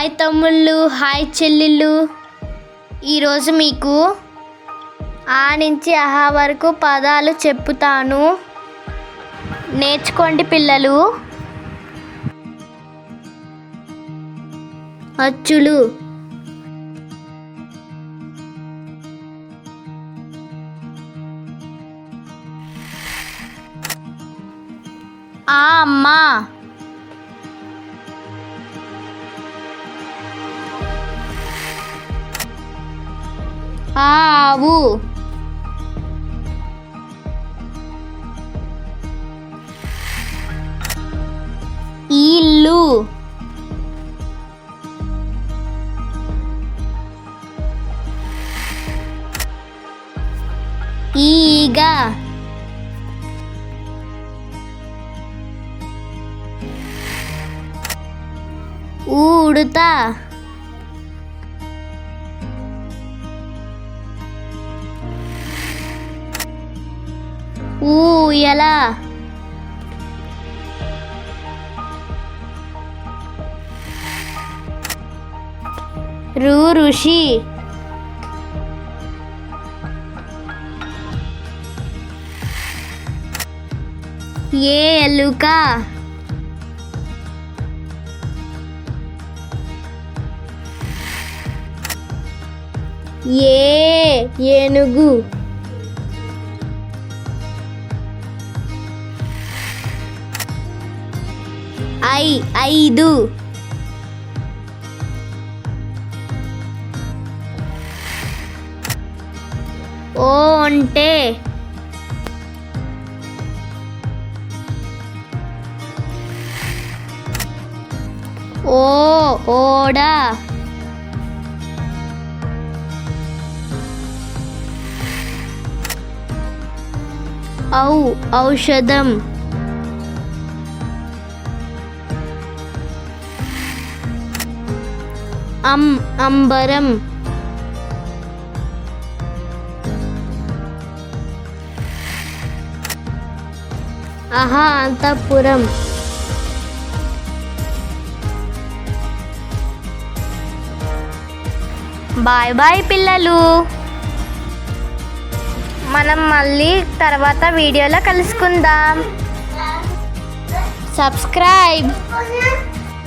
Hi తమ్ముళ్ళు, hi చెల్లెళ్ళు. ఈరోజు మీకు ఆ నుంచి అహా వరకు పదాలు చెప్పుతాను, నేర్చుకోండి పిల్లలు. అచ్చులు: ఆ అమ్మ, ఆ ఆవు, ఈ ఇల్లు, ఈ ఈగ, ఊ ఉడుత, ఊ ఉయ్యాల, రు ఋషి, ఏ ఎలుక, ఏ ఏనుగు, ఐదు, ఓ ఒంటె, ఓ ఓడ, ఔ ఔషధం, అంబరం, అహా అంతఃపురం. బాయ్ బాయ్ పిల్లలు. మనం మళ్ళీ తర్వాత వీడియోలో కలుసుకుందాం. సబ్స్క్రైబ్.